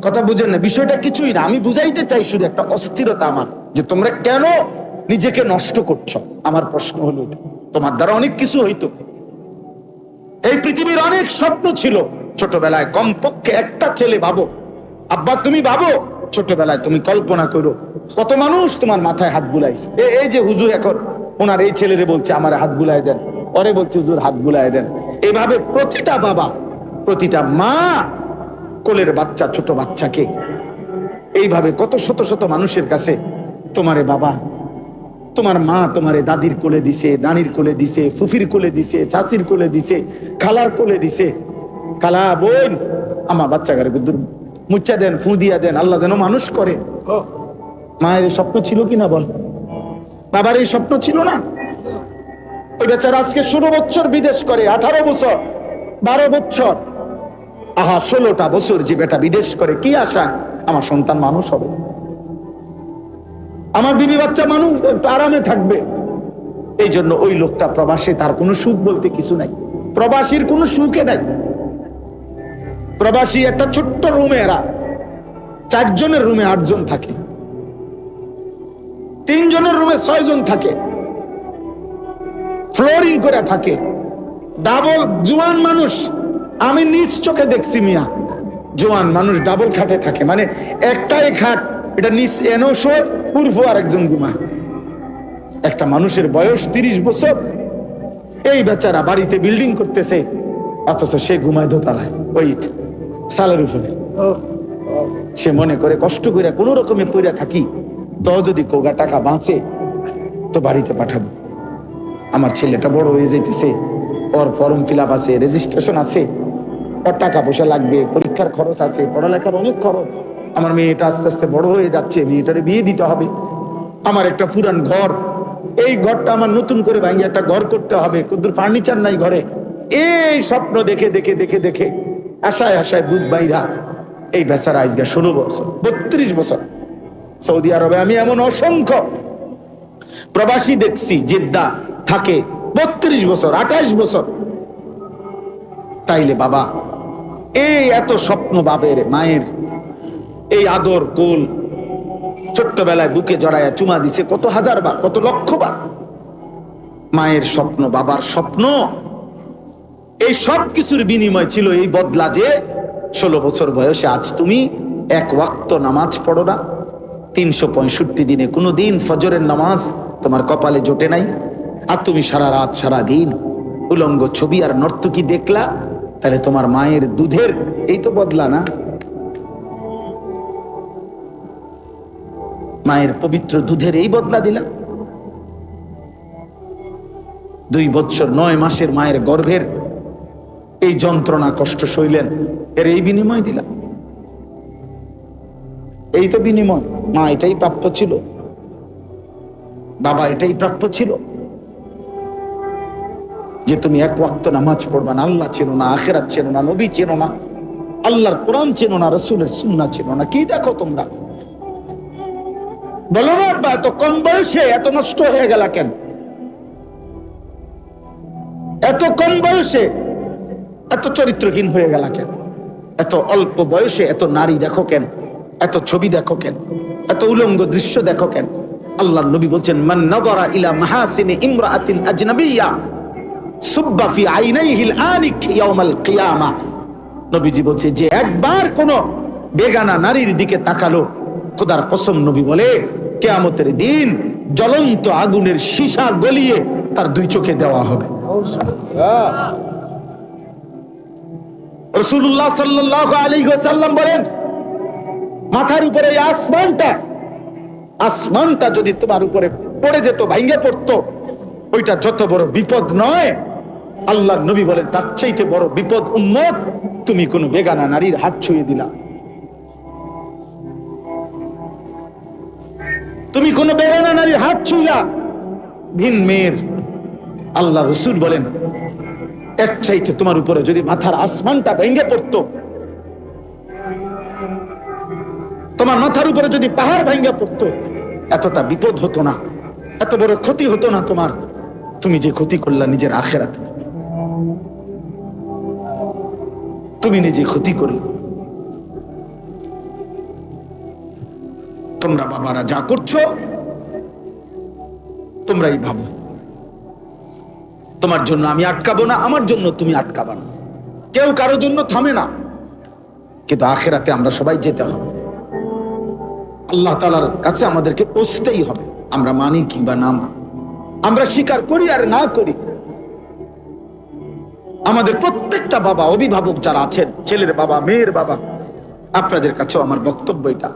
কথা বুঝেন না, বিষয়টা কিছুই না। আমি বুঝাইতে চাই শুধু একটা অস্থিরতা আমার, যে তোমরা কেন নিজেকে নষ্ট করছো। আমার প্রশ্ন হলো এটা। তোমার দ্বারা অনেক কিছু হইতো, এই পৃথিবীর অনেক স্বপ্ন ছিল ছোটবেলায়। কমপক্ষে একটা ছেলে ভাবো, আব্বা তুমি ভাবো, ছোটবেলায় তুমি কল্পনা করো কত মানুষ তোমার মাথায় হাত বুলাইছে। এই যে হুজুর এখন ওনার এই ছেলেরে বলছে আমার হাত বুলাই দেন, ওরে বলছে হুজুর হাত বুলাই দেন। এভাবে প্রতিটা বাবা, প্রতিটা মা কোলের বাচ্চা, ছোট বাচ্চাকে এইভাবে কত শত শত মানুষের কাছে তোমারে বাবা, তোমার মা তোমারে দাদির কোলে দিছে, নানির কোলে দিছে, ফুফির কোলে দিছে, চাচির কোলে দিছে, খালার কোলে দিছে। খালা বোন আমার বাচ্চাকে মুচ্চা দেন, ফু দিয়া দেন, আল্লাহ যেন মানুষ করে। মায়ের এই স্বপ্ন ছিল কিনা বল? বাবার এই স্বপ্ন ছিল না? ওই বেচারা আজকে 16 বছর বিদেশ করে, 18 বছর, 12 বছর, আহা 16টা বছর যে বেটা বিদেশ করে, কি আশা আমার সন্তান মানুষ হবে, আমার বিবি বাচ্চা মানুষ একটু আরামে থাকবে। এই জন্য ওই লোকটা প্রবাসে, তার কোনো সুখ বলতে কিছু নাই। প্রবাসীর কোনো সুখে নাই। প্রবাসী একটা ছোট্ট রুমে, এরা 4 জনের রুমে 8 জন থাকে, 3 জনের রুমে 6 জন থাকে, ফ্লোরিং করে থাকে, ডাবল। জোয়ান মানুষ আমি নিজ চোখে দেখছি মিয়া, জোয়ান মানুষ ডাবল খাটে থাকে, মানে একটাই খাট, এটা নিচ এনো শোয়, পূর্ব আর একজন ঘুমায়। একটা মানুষের বয়স 30 বছর, এই বেচারা বাড়িতে বিল্ডিং করতেছে, অথচ সে ঘুমায় দোতলায়, ওই সালের উপরে। সে মনে করে কষ্ট করে কোনো রকমে পইরা থাকি, তো যদি কোগা টাকা বাঁচে তো বাড়িতে পাঠাবো। আমার ছেলেটা বড় হয়ে যাইতেছে, ওর ফর্ম ফিল আপ আছে, রেজিস্ট্রেশন আছে, ওর টাকা পয়সা লাগবে, পরীক্ষার খরচ আছে, পড়ালেখার অনেক খরচ। আমার মেয়েটা আস্তে আস্তে বড় হয়ে যাচ্ছে, মেয়েটারে বিয়ে দিতে হবে। আমার একটা পুরান ঘর, এই ঘরটা আমার নতুন করে ভাঙিয়ে একটা ঘর করতে হবে, কদ্দুর ফার্নিচার নাই ঘরে। এই স্বপ্ন দেখে দেখে দেখে দেখে আশায় আশায় বুধ বাইরা এই বেচারা আজকে 16 বছর, 32 বছর সৌদি আরবে। আমি এমন অসংখ্য প্রবাসী দেখছি, জেদ্দা থাকে 32 বছর, 28 বছর। তাইলে বাবা, এই এত স্বপ্ন বাবের মায়ের, এই আদর কোল, ছোট্টবেলায় বুকে জড়াইয়া চুমা দিছে কত হাজার বার, কত লক্ষ বার। মায়ের স্বপ্ন, বাবার স্বপ্ন, এই সব কিছুর বিনিময় ছিল এই বদলা যে 16 বছর বয়সে আজ তুমি 1 ওয়াক্ত নামাজ পড়ো না। 365 দিনে কোনো দিন ফজরের নামাজ তোমার কপালে জোটে নাই, আর তুমি সারা রাত সারা দিন উলঙ্গ ছবি আর নর্তকী দেখলা। তাহলে তোমার মায়ের দুধের এই তো বদলা না? মায়ের পবিত্র দুধের এই বদলা দিলা? 2 বছর 9 মাসের মায়ের গর্ভের এই যন্ত্রণা কষ্ট সইলেন, এর এই বিনিময় দিলা? এই তো বিনিময়। মা এটাই প্রাপ্য ছিল, বাবা এটাই প্রাপ্য ছিল, যে তুমি 1 ওয়াক্ত নামাজ পড়বা না। আল্লাহ চেনো না, আখিরাত চেনো না, নবী চেনো না, আল্লাহর কোরআন চেনো না, রাসূলের সুন্নাহ চেনো না। কি দেখো তোমরা? বলো না আব্বা, এত কম বয়সে এত নষ্ট হয়ে গেল কেন? এত কম বয়সে এত চরিত্রহীন হয়ে গেল কেন? এত অল্প বয়সে এত নারী দেখো কেন? এত ছবি দেখো কেন? এত উলঙ্গ দৃশ্য দেখো কেন? আল্লাহর নবী বলছেন, মান নাযারা ইলা মাহাসিনি ইমরাআতিন আজনাবিয়্যা সুব্বা ফি আইনাইহিল আনিক ইয়াউমাল কিয়ামাহ। নবীজি বলছে, যে একবার কোন বেগানা নারীর দিকে তাকালো, খোদার কসম নবী বলে কিয়ামতের দিন জ্বলন্ত আগুনের সীসা গলিয়ে তার 2 চোখে দেওয়া হবে। রাসূলুল্লাহ সাল্লাল্লাহু আলাইহি ওয়াসাল্লাম বলেন, মাথার উপরে এই আসমানটা যদি তোমার উপরে পড়ে যেত, ভাঙে পড়তো, ওইটা যত বড় বিপদ নয়, আল্লাহর নবী বলেন তার চাইতে বড় বিপদ উম্মত তুমি কোন বেগানা নারীর হাত ছুঁয়ে দিলা। তুমি কোন বেগানা নারীর হাত ছুঁইলা, ভিন মেয়ের। আল্লাহ রাসূল বলেন এর চাইতে তোমার উপরে যদি মাথার আসমানটা ভেঙে পড়তো, তোমার মাথার উপরে যদি পাহাড় ভেঙে পড়তো, এতটা বিপদ হতো না, এত বড় ক্ষতি হতো না তোমার। তুমি যে ক্ষতি করলা নিজের আখিরাতে, তুমি নিজে ক্ষতি করলে। তোমরা বাবারা যা করছো তোমরাই ভাবো, তোমার জন্য আমি আটকাবো না, আমার জন্য তুমি আটকাবা না, কেউ কারোর জন্য থামে না। কিন্তু আখিরাতে আমরা সবাই যেতে হবে, আল্লাহ তাআলার কাছে আমাদেরকে পৌঁছতেই হবে, আমরা মানি কিংবা না মানি, আমরা স্বীকার করি আর না করি। আমাদের প্রত্যেকটা বাবা, অভিভাবক যারা আছেন, ছেলের বাবা, মেয়ের বাবা, আপনাদের কাছেও আমার বক্তব্য এটা,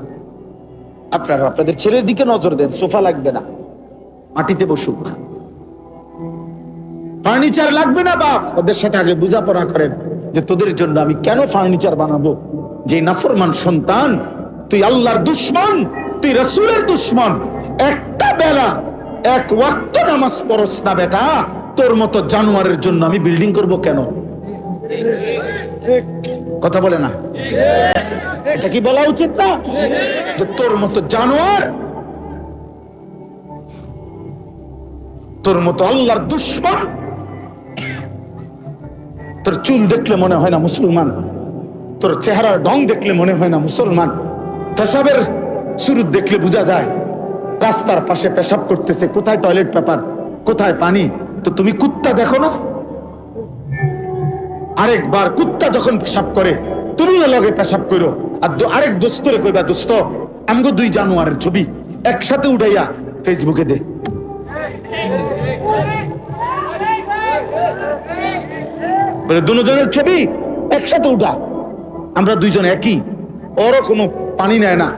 আপনারা আপনাদের ছেলের দিকে নজর দেন। সোফা লাগবে না, মাটিতে বসুক। ফার্নিচার লাগবে না বাপ, ওদের সাথে আগে বোঝাপড়া করেন যে তোদের জন্য আমি কেন ফার্নিচার বানাবো। যে নাফরমান সন্তান, তুই আল্লাহর দুশ্মন, তুই রাসূলের দুশ্মন, একটা বেলা এক ওয়াক্ত নামাজ পড়ছ না বেটা, তোর মতো জানোয়ারের জন্য আমি বিল্ডিং করব কেন? কথা বলে না? এটা কি বলা উচিত না যে তোর মতো জানোয়ার, তোর মতো আল্লাহর দুশ্মন, তোর চুল দেখলে মনে হয় না মুসলমান, তোর চেহারার ঢং দেখলে মনে হয় না মুসলমান, পেশাবের সুরুত দেখলে বোঝা যায় রাস্তার পাশে পেশাব করতেছে, কোথায় টয়লেট পেপার, কোথায় পানি। তো তুমি কুত্তা দেখো না? আরেকবার কুত্তা যখন পেশাব করে তুমি লগে পেশাব করো, আর আরেক দোস্তরে কইবা দোস্ত আমগো দুই জানোয়ারের ছবি একসাথে উঠাইয়া ফেসবুকে দে। দুজনের ছবি একসাথে উঠা, আমরা দুইজন একই, ওরও কোনো পানি নেয় না,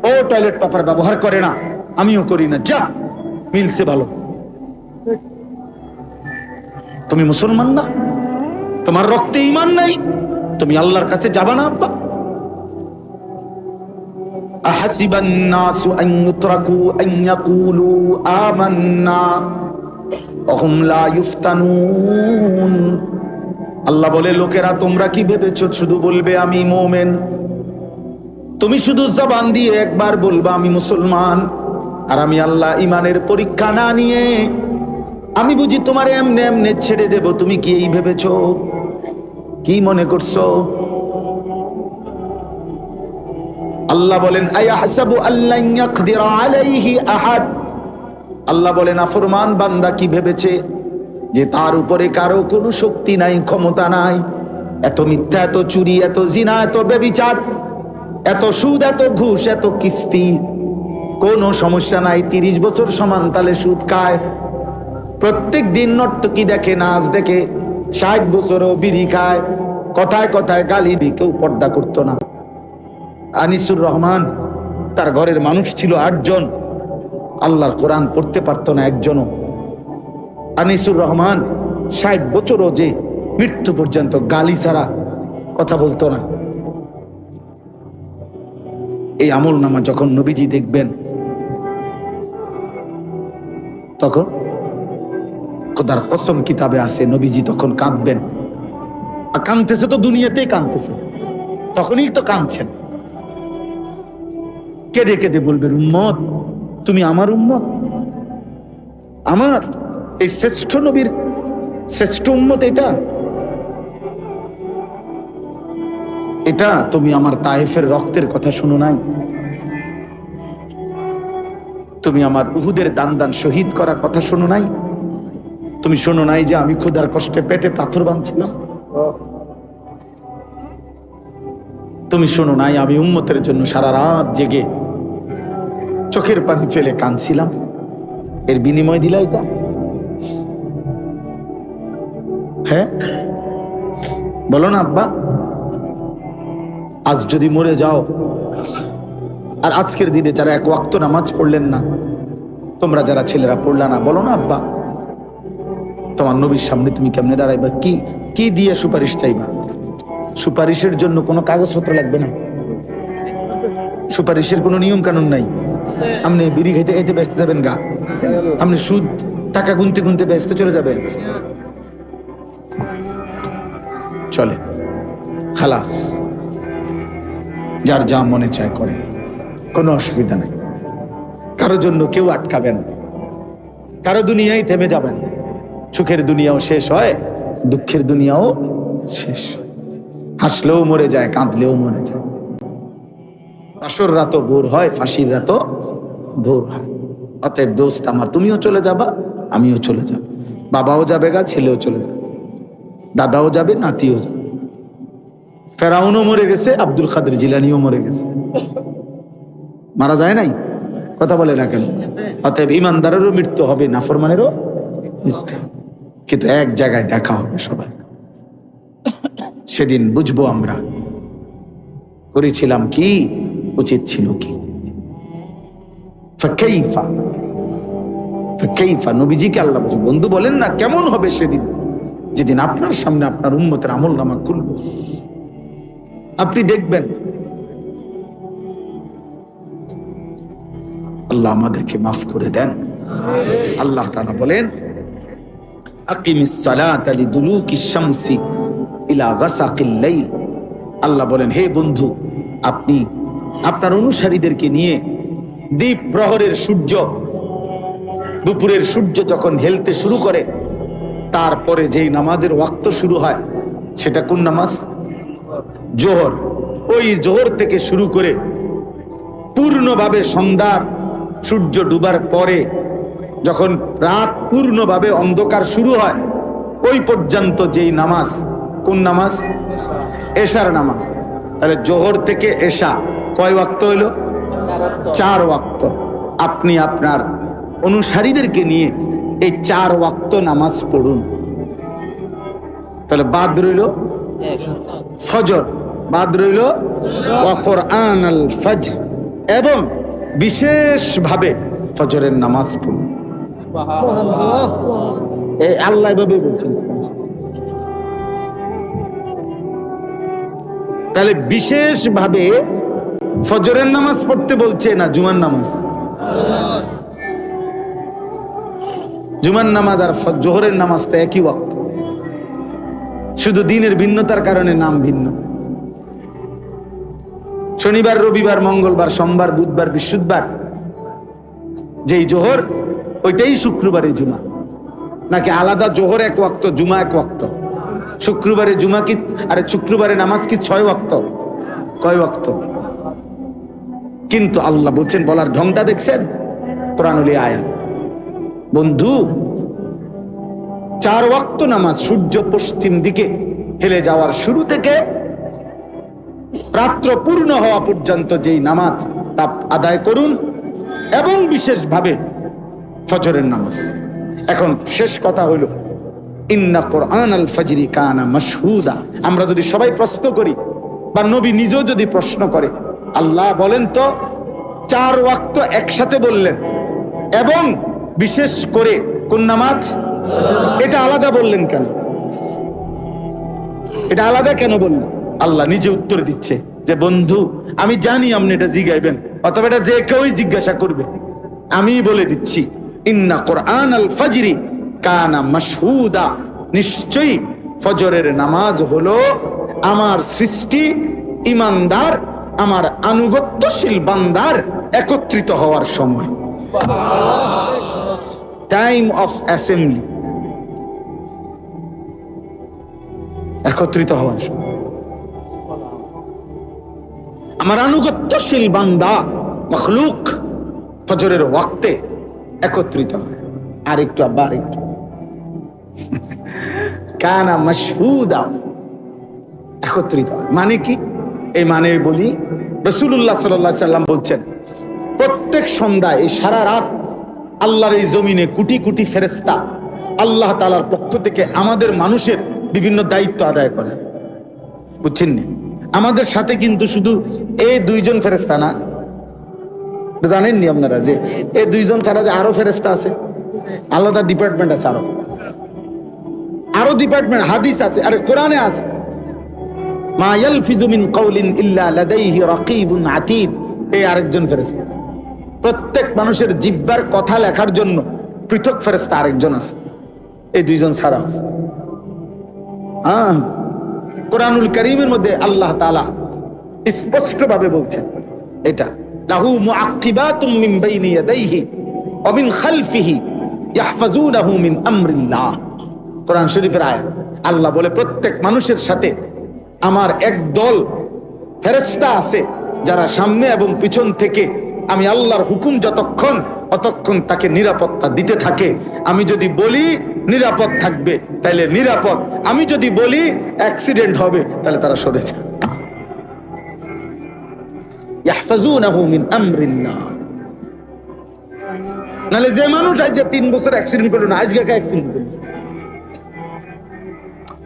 ও টয়লেট পেপার ব্যবহার করে না, আমিও করি না, যা মিলছে ভালো। তুমি মুসলমান না? তোমার রক্তে ঈমান নাই? তুমি আল্লাহর কাছে যাবা না আব্বা? আহাসিবান নাসু আন ইউতরাকু আন ইয়াকুলু আমান্না ওয়া হুম লা ইফতানুন। আল্লাহ বলে, লোকেরা তোমরা কি ভেবেছো শুধু বলবে আমি মুমিন? তুমি শুধু জবান দিয়ে একবার বলবা আমি মুসলমান, আর আমি আল্লাহ ঈমানের পরীক্ষা না নিয়ে আমি বুঝি তোমার এমনে এমনে ছেড়ে দেব? তুমি কি এই ভেবেছো? কি মনে করছো? আল্লাহ বলেন আয়াহসাবু আল্লান ইয়াকদিরা আলাইহি আহাদ। আল্লাহ বলেন নাফরমান বান্দা কি ভেবেছে যে তার উপরে কারো কোনো শক্তি নাই, ক্ষমতা নাই? এত মিথ্যা, এত চুরি, এত জিনা, এত ব্যভিচার, এত সুদ, এত ঘুষ, এত কিস্তি, কোনো সমস্যা নাই। 30 বছর সমান তালে সুদ খায়, প্রত্যেক দিন নর্তকী দেখে, নাচ দেখে, 60 বছরও বিড়ি খায়, কথায় কথায় গালি দিয়ে কেউ পর্দা করতো না। আনিসুর রহমান, তার ঘরের মানুষ ছিল 8 জন, আল্লাহর কোরআন পড়তে পারতো না একজনও। আনিসুর রহমান 60 বছরও যে মৃত্যু পর্যন্ত গালি ছাড়া কথা বলতো না। এই আমল নামা যখন নবীজি দেখবেন তখন খোদার কসম কিতাবে আছে নবীজি তখন কাঁদবেন। আর কাঁদতেছে তো দুনিয়াতেই কাঁদতেছে, তখনই তো কাঁদছেন। কেঁদে কেঁদে বলবেন, উম্মত তুমি আমার উম্মত, আমার এই শ্রেষ্ঠ নবীর শ্রেষ্ঠ উম্মত এটা, এটা তুমি আমার তায়েফের রক্তের কথা শুনো নাই? তুমি আমার উহুদের দান দান শহীদ করার কথা শোনো নাই? তুমি শোনো নাই যে আমি ক্ষুধার কষ্টে পেটে পাথর বাঁধছিলাম? তুমি শোনো নাই আমি উম্মতের জন্য সারা রাত জেগে চোখের পানি ফেলে কাঁদছিলাম? এর বিনিময় দিলা এটা? হ্যাঁ বলো না আব্বা? আজ যদি মরে যাও, আর আজকের দিনে যারা 1 ওয়াক্ত নামাজ পড়লেন না, তোমরা যারা ছেলেরা পড়লা না, বলো না আব্বা তোমার নবীর সামনে তুমি কেমনে দাঁড়াইবা? কি কি দিয়ে সুপারিশ চাইবা? সুপারিশের জন্য কোনো কাগজপত্র লাগবে না, সুপারিশের কোনো নিয়ম কানুন নাই। আপনি বিড়ি খাইতে খাইতে ব্যস্ত যাবেন গা, আপনি সুদ টাকা গুনতে গুনতে ব্যস্ত চলে যাবেন, চলে খালাস, যার যা মনে চায় করে, কোনো অসুবিধা নেই। কারো জন্য কেউ আটকাবে না, কারো দুনিয়ায় থেমে যাবে না। সুখের দুনিয়াও শেষ হয়, দুঃখের দুনিয়াও শেষ। হাসলেও মরে যায়, কাঁদলেও মরে যায়। আসর রাতও ভোর হয়, ফাঁসির রাতও ভোর হয়। অতএব দোস্ত আমার, তুমিও চলে যাবা, আমিও চলে যাব, বাবাও যাবে গা, ছেলেও চলে যাবে, দাদাও যাবে, নাতিও যাবে। ফেরাউনও মরে গেছে, আব্দুল কাদের জিলানিও মরে গেছে, মারা যায় নাই? কথা বলে না কেন? অতএব ইমানদারেরও মৃত্যু হবে, নাফরমানেরও মৃত্যু হবে, কিন্তু এক জায়গায় দেখা হবে সবাই। সেদিন বুঝবো আমরা করেছিলাম কি, উচিত ছিল কি। ফাকাইফা ফাকাইফা, নবীজিকে আল্লাহ বন্ধু বলেন না, কেমন হবে সেদিন, যেদিন আপনার সামনে আপনার উম্মতের আমল নামা খুলবে, আপনি দেখবেন। আল্লাহ আমাদেরকে মাফ করে দেন। আল্লাহ তাআলা বলেন, আকিমিস সালাতা লিদুলুকিশ শামসি ইলা গাসাকিল লাইল। আল্লাহ বলেন, হে বন্ধু, আপনি আপনার অনুসারীদেরকে নিয়ে দ্বীপ প্রহরের সূর্য, দুপুরের সূর্য যখন হেলতে শুরু করে, তারপরে যেই নামাজের ওয়াক্ত শুরু হয়, সেটা কোন নামাজ? জোহর। ওই জোহর থেকে শুরু করে পূর্ণভাবে সন্ধ্যার সূর্য ডুবার পরে, যখন রাত পূর্ণভাবে অন্ধকার শুরু হয়, ওই পর্যন্ত যেই নামাজ, কোন নামাজ? এশার নামাজ। তাহলে জোহর থেকে এশা কয় ওয়াক্ত হইল? 4 ওয়াক্ত। আপনি আপনার অনুসারীদেরকে নিয়ে এই 4 ওয়াক্ত নামাজ পড়ুন। তাহলে বাদ রইল ফজর, বাদ রইল ওয়া কুরআনাল ফজর, এবং বিশেষভাবে ফজরের নামাজ পড়ুন। এই আল্লাহ এভাবে বলছেন। তাহলে বিশেষভাবে ফজরের নামাজ পড়তে বলছে না জুমার নামাজ? জুমার নামাজ আর জোহরের নামাজ তো একই ওয়াক্ত, শুধু দিনের ভিন্নতার কারণে নাম ভিন্ন। শনিবার, রবিবার, মঙ্গলবার, সোমবার, বুধবার, বৃহস্পতিবার যেই জোহর, ওইটাই শুক্রবারে জুমা, নাকি আলাদা জোহর এক ওয়াক্ত, জুমা এক ওয়াক্ত? শুক্রবারে জুমা কি, আরে শুক্রবারে নামাজ কি 6 ওয়াক্ত? কয় ওয়াক্ত? কিন্তু আল্লাহ বলছেন, বলার ঢংটা দেখছেন? কোরআনুল আয়াত। বন্ধু, 4 ওয়াক্ত নামাজ সূর্য পশ্চিম দিকে হেলে যাওয়ার শুরু থেকে রাত্র পূর্ণ হওয়া পর্যন্ত যেই নামাজ, তা আদায় করুন, এবং বিশেষভাবে ফজরের নামাজ। এখন শেষ কথা হলো, ইন্না কুরআনাল ফজরি কানা মাশহুদা। আমরা যদি সবাই প্রশ্ন করি, বা নবী নিজেও যদি প্রশ্ন করে, আল্লাহ বলেন তো 4 ওয়াক্ত একসাথে বললেন, এবং বিশেষ করে কোন নামাজ? এটা আলাদা বললেন কেন? এটা আলাদা কেন বললেন? আল্লাহ নিজে উত্তর দিচ্ছে যে, বন্ধু, আমি জানি আপনি এটা জিজ্ঞাইবেন, অথবা এটা যে কেউই জিজ্ঞাসা করবে, আমি বলে দিচ্ছি, ইন্না কুরআনাল ফজরি কানা মাশহুদা। নিশ্চয়ই ফজরের নামাজ হলো আমার সৃষ্টি ইমানদার, আমার আনুগত্যশীল বান্দার একত্রিত হওয়ার সময়, টাইম অফ অ্যাসেম্বলি, একত্রিত হওয়ার সময়। আমার আনুগত্যশীল বান্দা মখলুক ফজরের ওয়াক্তে একত্রিত হয়। আর একটু আবার একটু, কানা মাশহুদা, একত্রিত হয় মানে কি? এই মানে বলি, রাসূলুল্লাহ সাল্লাল্লাহু আলাইহি সাল্লাম বলছেন, প্রত্যেক সন্ধ্যায়, এই সারা রাত আল্লাহর এই জমিনে কোটি কোটি ফেরেশতা আল্লাহ তাআলার পক্ষ থেকে আমাদের মানুষের বিভিন্ন দায়িত্ব আদায় করে, বুঝছেন নি? আমাদের সাথে কিন্তু শুধু এই 2 জন ফেরেশতা না, জানেননি আপনারা যে এই 2 জন ছাড়া যে আরো ফেরেশতা আছে, আলাদা ডিপার্টমেন্ট আছে, আরো ডিপার্টমেন্ট, হাদিস আছে, আরে কোরআনে আছে, মা ইয়ালফিজু মিন কাউলিন ইল্লা লাদাইহি রাকিবুন আতীদ। এই আরেকজন ফেরেশতা। প্রত্যেক মানুষের জিহ্বার কথা লেখার জন্য পৃথক ফেরেশতা আরেকজন আছে, এই 2 জন ছাড়া। কোরআনুল কারীমের মধ্যে আল্লাহ তাআলা স্পষ্টভাবে বলছেন এটা, লাহু মুআক্কিবাতুম মিন বাইনি ইয়াদাইহি ওয়া মিন খালফিহি ইয়াহফাজুনাহু মিন আমরিল্লাহ। কোরআন শরীফের আয়াত। আল্লাহ বলে, প্রত্যেক মানুষের সাথে আমার এক দল ফেরেশতা আছে, যারা সামনে এবং পিছন থেকে আমি আল্লাহর হুকুম যতক্ষণ অতক্ষণ তাকে নিরাপত্তা দিতে থাকে। আমি যদি বলি নিরাপদ থাকবে তাহলে নিরাপদ, আমি যদি বলি অ্যাক্সিডেন্ট হবে তাহলে তারা সরে যায়। ইয়াহফাজুনাহু মিন আমরিল্লাহ। নালে যে মানুষ আজ 3 বছর অ্যাক্সিডেন্ট করলো না, আজকে অ্যাক্সিডেন্ট করলো,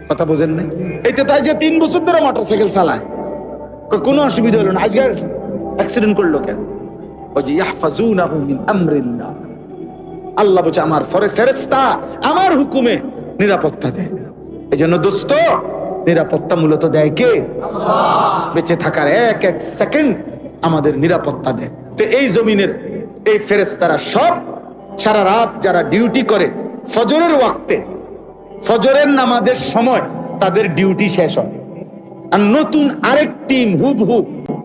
কথা বোঝেন না? এইতে তাই যে 3 বছর ধরে মোটরসাইকেল চালায়, কোনো অসুবিধা হলো না, আজকে অ্যাক্সিডেন্ট করলো কেন? ওই যে ইয়াহফাজুনাহু মিন আমরিল্লাহ, আল্লাহ বলছে আমার ফেরেশতা আমার হুকুমে নিরাপত্তা দেয়। এই জন্য দোস্ত, নিরাপত্তা মূলত দেয় কে? আল্লাহ। বেঁচে থাকার এক এক সেকেন্ড আমাদের নিরাপত্তা দেয়। তো এই জমিনের এই ফেরেশতারা সব সারা রাত যারা ডিউটি করে, ফজরের ওয়াক্তে, ফজরের নামাজের সময় তাদের ডিউটি শেষ হয়, আর নতুন আরেক টিম হুবহু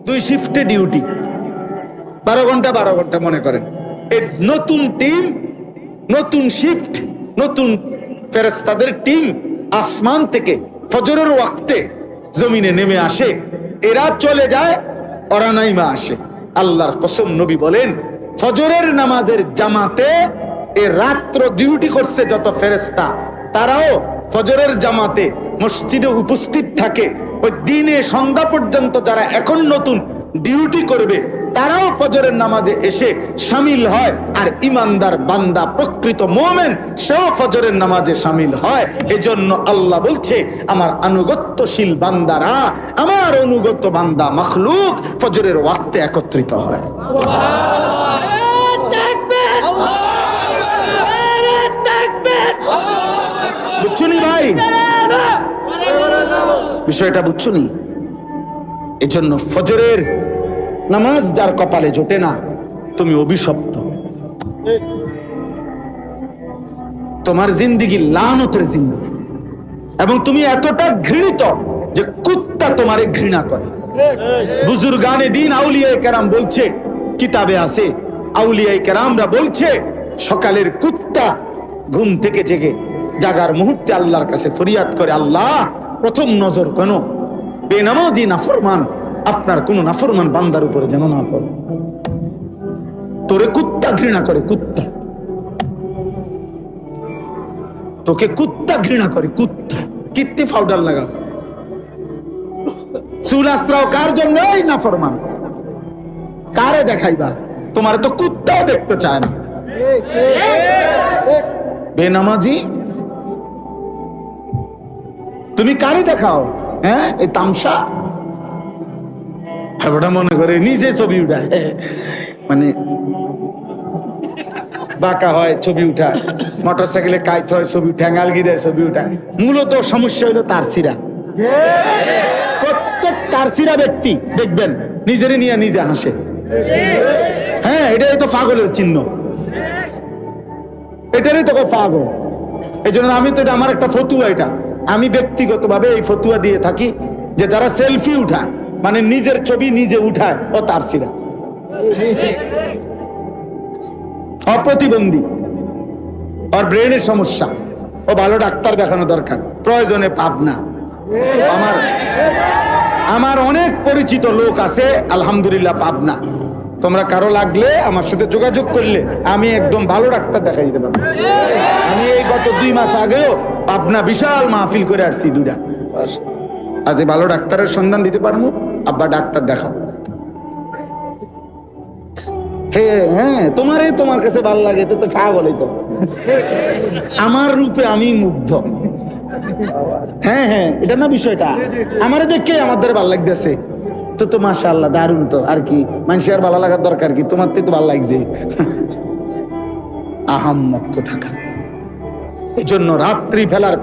2 শিফটে ডিউটি, 12 ঘন্টা 12 ঘন্টা মনে করেন। এই নতুন টিম, নতুন শিফট, নতুন ফেরেশতাদের টিম আসমান থেকে ফজরের ওয়াক্তে জমিনে নেমে আসে, এরা চলে যায়, ওরা নাইমা আসে। আল্লাহর কসম, নবী বলেন ফজরের নামাজের জামাতে এ রাত্র ডিউটি করছে যত ফেরেশতা, তারাও ফজরের জামাতে মসজিদে উপস্থিত থাকে। ওই দিনে সন্ধ্যা পর্যন্ত যারা এখন নতুন ডিউটি করবে তারাও ফজরের নামাজে এসে শামিল হয়, আর ইমানদার বান্দা প্রকৃত মুমিন সেও ফজরের নামাজে শামিল হয়। এজন্য আল্লাহ বলছে আমার আনুগত্যশীল বান্দারা, আমার অনুগত বান্দা মাখলুক ফজরের ওয়াক্তে একত্রিত হয়। বুঝছুনি ভাই, বিষয়টা বুঝছুনি? এজন্য ফজরের নামাজ যার কপালে জোটে না, তুমি অভিশপ্ত, তোমার জিন্দিগি লানতের জিন্দিগি, এবং তুমি এতটা ঘৃণিত যে কুত্তা তোমারে ঘৃণা করে। বুজুর্গানে দিন আউলিয়ায়ে কেরাম বলছে, কিতাবে আছে, আউলিয়ায়ে কেরামরা বলছে সকালের কুত্তা ঘুম থেকে জেগে জাগার মুহূর্তে আল্লাহর কাছে ফরিয়াদ করে, আল্লাহ প্রথম নজর কেন বেনামাজি নাফরমান আপনার কোন নাফরমান বান্দার উপরে যেন না পড়ে। তোরে কুত্তা ঘৃণা করে, কুত্তা তোকে কুত্তা ঘৃণা করে, কুত্তা। কিত্তি পাউডার লাগাও, চুল আশ্রাও কার জন্য? এই নাফরমান, কারে দেখাইবা? তোমার তো কুত্তাও দেখতে চায় না। বেনামাজি তুমি কারে দেখাও? হ্যাঁ, এই তামসা মনে করে নিজে ছবি উঠায়, মানে বাঁকা হয় ছবি উঠায়, মোটরসাইকেলে কাইত হয় ছবি, ঠ্যাঙ্গালগি দেয় ছবি উঠায়। মূলত সমস্যা হলো তারসিরা। প্রত্যেক তারসিরা ব্যক্তি দেখবেন নিজেরই নিয়ে নিজে হাসে। হ্যাঁ, এটাই তো পাগলের চিহ্ন, এটারই তো পাগল। এই জন্য আমি তো, এটা আমার একটা ফতুয়া, এটা আমি ব্যক্তিগতভাবে এই ফতুয়া দিয়ে থাকি যে যারা সেলফি উঠায়, মানে নিজের ছবি নিজে উঠায়, ও তারসিরা, অপ্রতিবন্ধী, ওর ব্রেনের সমস্যা, ও ভালো ডাক্তার দেখানো দরকার, প্রয়োজনে পাবনা। আমার অনেক পরিচিত লোক আছে আলহামদুলিল্লাহ পাবনা। তোমরা কারো লাগলে আমার সাথে যোগাযোগ করলে আমি একদম ভালো ডাক্তার দেখাই দিতে পারবো। আমি এই গত 2 মাস আগেও পাবনা বিশাল মাহফিল করে আসছি 2টা। আজ ভালো ডাক্তারের সন্ধান দিতে পারবো, আব্বা ডাক্তার দেখাও। হ্যাঁ, তোমার কাছে ভালো লাগে তো পাগলই তো। আমার রূপে আমি মুগ্ধ। হ্যাঁ হ্যাঁ, এটা না বিষয়টা, আমারে দেখে আমাদের ভালো লাগতেছে তো মাশাআল্লাহ, দারুণ। তো আর কি, মানুষের আর ভালো লাগার দরকার কি? তোমার তো ভালো লাগছে। আহাম্মক কোথাকার। এই জন্য রাত্রি ফেলার